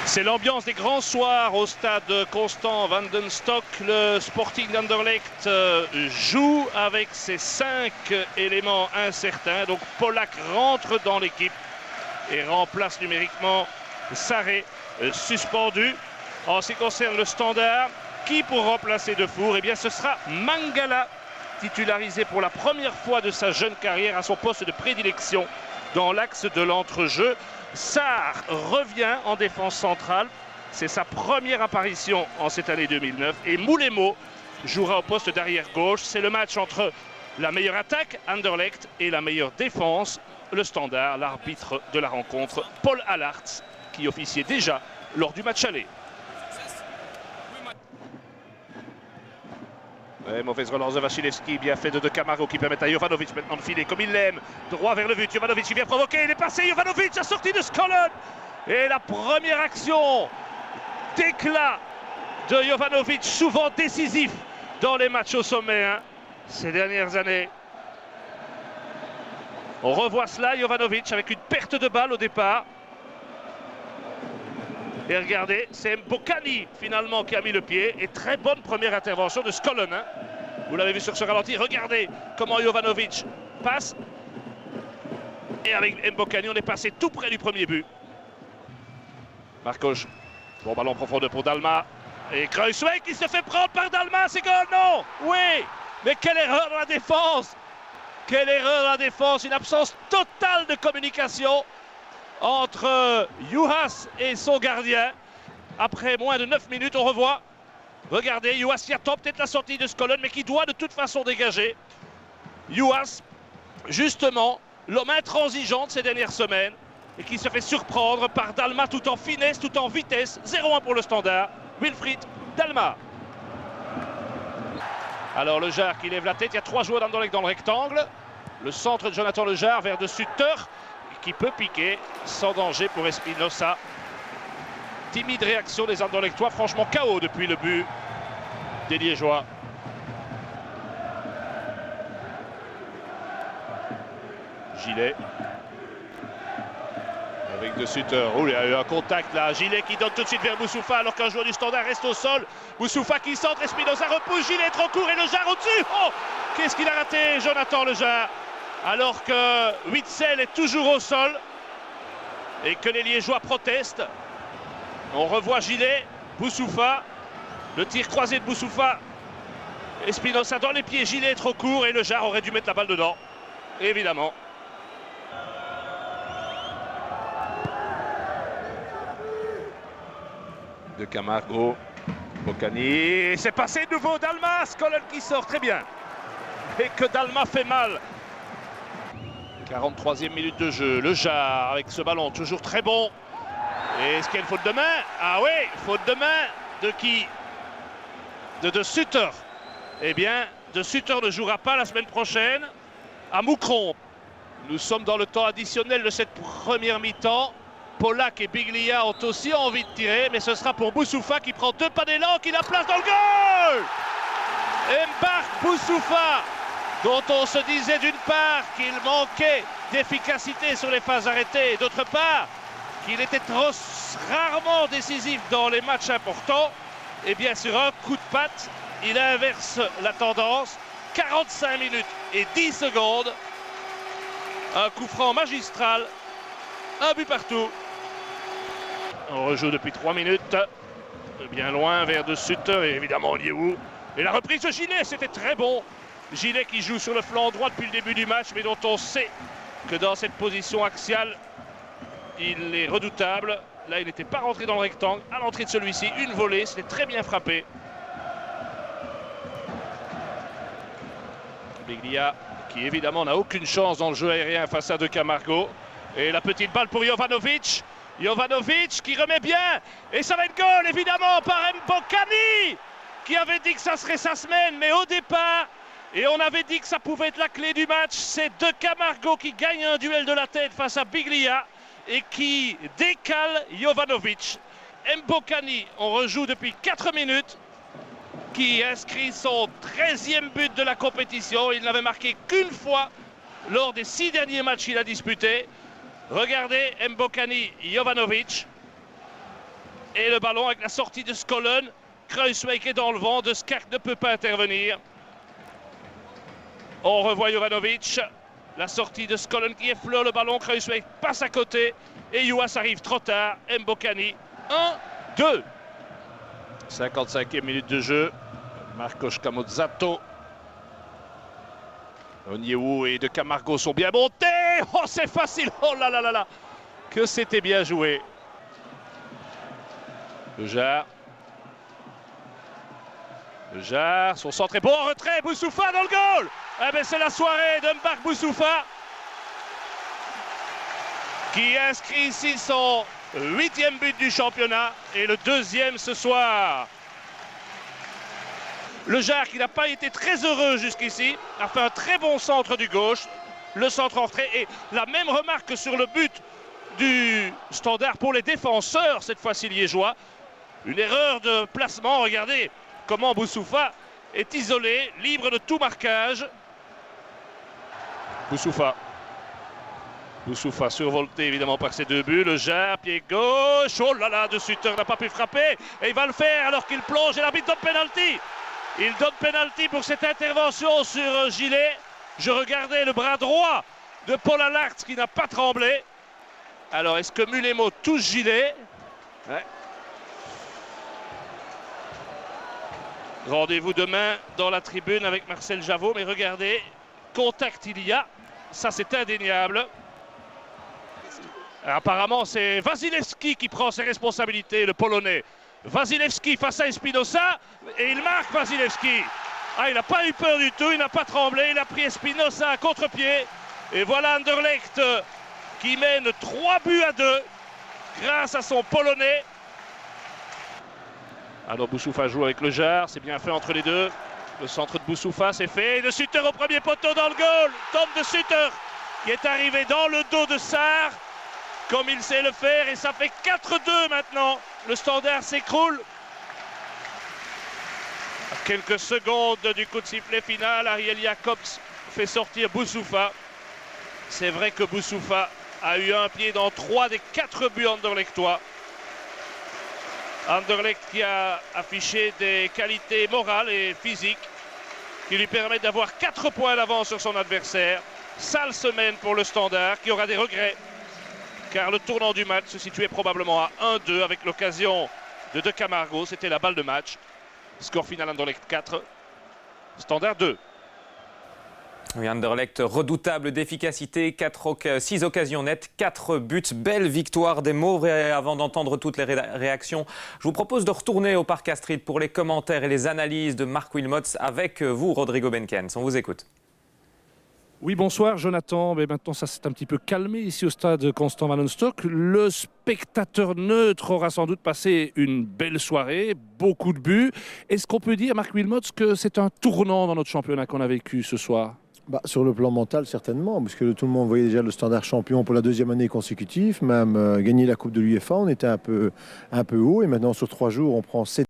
C'est l'ambiance des grands soirs au stade Constant van den Stock. Le Sporting d'Anderlecht joue avec ses 5 éléments incertains. Donc Polak rentre dans l'équipe et remplace numériquement Sarré, suspendu. En ce qui concerne le Standard, qui pour remplacer Defour? Eh bien ce sera Mangala, titularisé pour la première fois de sa jeune carrière à son poste de prédilection dans l'axe de l'entrejeu. Sarr revient en défense centrale, c'est sa première apparition en cette année 2009 et Moulemo jouera au poste d'arrière gauche. C'est le match entre la meilleure attaque, Anderlecht, et la meilleure défense, le Standard. L'arbitre de la rencontre, Paul Allarts, qui officiait déjà lors du match aller. Ouais, mauvaise relance de Wasilewski, bien fait de Camargo qui permet à Jovanovic maintenant de filer comme il l'aime. Droit vers le but, Jovanovic qui vient provoquer, il est passé, Jovanovic a sorti de Skollen. Et la première action d'éclat de Jovanovic, souvent décisif dans les matchs au sommet ces dernières années. On revoit cela, Jovanovic avec une perte de balle au départ. Et regardez, c'est Mbokani finalement qui a mis le pied. Et très bonne première intervention de Skollen. Vous l'avez vu sur ce ralenti. Regardez comment Jovanovic passe. Et avec Mbokani, on est passé tout près du premier but. Marcos, bon ballon profond pour Dalma. Et Kruiswijk qui se fait prendre par Dalma. C'est goal, non? Oui. Mais quelle erreur dans la défense! Quelle erreur dans la défense! Une absence totale de communication entre Juhas et son gardien. Après moins de 9 minutes, on revoit. Regardez, Juhas y attend peut-être la sortie de Skollen, mais qui doit de toute façon dégager. Juhas, justement, l'homme intransigeant de ces dernières semaines, et qui se fait surprendre par Dalma tout en finesse, tout en vitesse. 0-1 pour le Standard. Wilfried Dalma. Alors Le Jard qui lève la tête, il y a 3 joueurs d'Anderlecht dans le rectangle. Le centre de Jonathan Le Jard vers de Sutter, qui peut piquer sans danger pour Espinosa. Timide réaction des Anderlechtois, franchement KO depuis le but des Liégeois. Gillet avec de Sutter. Oh, il y a eu un contact là. Gillet qui donne tout de suite vers Boussoufa alors qu'un joueur du Standard reste au sol. Boussoufa qui centre, Espinosa repousse, Gillet trop court et Le Jard au-dessus. Oh, qu'est-ce qu'il a raté, Jonathan Le Jard, alors que Witsel est toujours au sol et que les Liégeois protestent. On revoit Gillet, Boussoufa, le tir croisé de Boussoufa. Espinosa dans les pieds, Gillet est trop court et Le Jard aurait dû mettre la balle dedans, évidemment. De Camargo, Mbokani, c'est passé de nouveau, Dalma, Skollen qui sort très bien. Et que Dalma fait mal. 43e minute de jeu, Le Jard avec ce ballon toujours très bon. Et est-ce qu'il y a une faute de main? Ah oui, faute de main de qui? De Sutter. Eh bien, de Sutter ne jouera pas la semaine prochaine à Moucron. Nous sommes dans le temps additionnel de cette première mi-temps. Polak et Biglia ont aussi envie de tirer, mais ce sera pour Boussoufa qui prend 2 pas d'élan, qui la place dans le goal. Embarque Boussoufa, dont on se disait d'une part qu'il manquait d'efficacité sur les phases arrêtées, et d'autre part qu'il était trop rarement décisif dans les matchs importants. Et bien sur un coup de patte, il inverse la tendance. 45 minutes et 10 secondes. Un coup franc magistral. Un but partout. On rejoue depuis 3 minutes. Bien loin vers de Sutter et évidemment Liéhou. Et la reprise de Gillet, c'était très bon. Gillet qui joue sur le flanc droit depuis le début du match, mais dont on sait que dans cette position axiale, il est redoutable. Là, il n'était pas rentré dans le rectangle. À l'entrée de celui-ci, une volée, c'était très bien frappé. Biglia, qui évidemment n'a aucune chance dans le jeu aérien face à De Camargo. Et la petite balle pour Jovanovic. Jovanovic qui remet bien. Et ça va être goal, évidemment, par Mbokani, qui avait dit que ça serait sa semaine. Mais au départ, et on avait dit que ça pouvait être la clé du match, c'est De Camargo qui gagne un duel de la tête face à Biglia et qui décale Jovanovic. Mbokani, on rejoue depuis 4 minutes, qui inscrit son 13e but de la compétition. Il n'avait marqué qu'une fois lors des 6 derniers matchs qu'il a disputés. Regardez Mbokani, Jovanovic. Et le ballon avec la sortie de Skollen. Kruijswijk est dans le vent, De Skark ne peut pas intervenir. On revoit Jovanovic. La sortie de Skollen qui effleure le ballon. Kruijswijk passe à côté. Et Youas arrive trop tard. Mbokani. 1-2. 55e minute de jeu. Marcos Camozzato. Onyewu et De Camargo sont bien montés. Oh, c'est facile. Oh là là là là. Que c'était bien joué. Le Jard, son centre est bon en retrait. Boussoufa dans le goal. Eh ben, c'est la soirée de Mbark Boussoufa qui inscrit ici son 8e but du championnat et le 2e ce soir. Le Jard, qui n'a pas été très heureux jusqu'ici, a fait un très bon centre du gauche. Le centre en retrait et la même remarque que sur le but du Standard pour les défenseurs, cette fois-ci liégeois. Une erreur de placement. Regardez comment Boussoufa est isolé, libre de tout marquage. Boussoufa survolté évidemment par ses 2 buts. Le Jard, pied gauche. Oh là là, De Sutter n'a pas pu frapper. Et il va le faire alors qu'il plonge et l'arbitre donne penalty. Il donne penalty pour cette intervention sur Gillet. Je regardais le bras droit de Paul Allard qui n'a pas tremblé. Alors, est-ce que Mulemo touche Gillet? Ouais. Rendez-vous demain dans la tribune avec Marcel Javot. Mais regardez, contact il y a. Ça, c'est indéniable. Apparemment, c'est Wasilewski qui prend ses responsabilités, le Polonais. Wasilewski face à Espinosa. Et il marque Wasilewski. Ah, il n'a pas eu peur du tout, il n'a pas tremblé. Il a pris Espinosa à contre-pied. Et voilà Anderlecht qui mène 3-2 grâce à son Polonais. Alors Boussoufa joue avec le Jard, c'est bien fait entre les deux. Le centre de Boussoufa, c'est fait. Et De Sutter au premier poteau dans le goal. Tom De Sutter qui est arrivé dans le dos de Sarr, comme il sait le faire. Et ça fait 4-2 maintenant. Le Standard s'écroule. À quelques secondes du coup de sifflet final, Ariel Jacobs fait sortir Boussoufa. C'est vrai que Boussoufa a eu un pied dans 3 des 4 buts anderlechtois. Anderlecht qui a affiché des qualités morales et physiques qui lui permettent d'avoir 4 points d'avance sur son adversaire. Sale semaine pour le Standard qui aura des regrets car le tournant du match se situait probablement à 1-2 avec l'occasion de Camargo. C'était la balle de match. Score final Anderlecht 4, Standard 2. Oui, Anderlecht redoutable d'efficacité, 6 occasions nettes, 4 buts, belle victoire des Mauves. Avant d'entendre toutes les réactions, je vous propose de retourner au Parc Astrid pour les commentaires et les analyses de Marc Wilmots avec vous, Rodrigo Benkens. On vous écoute. Oui, bonsoir Jonathan. Mais maintenant, ça s'est un petit peu calmé ici au stade Constant Wallonstock. Le spectateur neutre aura sans doute passé une belle soirée, beaucoup de buts. Est-ce qu'on peut dire, Marc Wilmots, que c'est un tournant dans notre championnat qu'on a vécu ce soir ? Sur le plan mental, certainement, parce que tout le monde voyait déjà le Standard champion pour la 2e année consécutive, même gagner la Coupe de l'UEFA, on était un peu haut, et maintenant sur 3 jours, on prend 7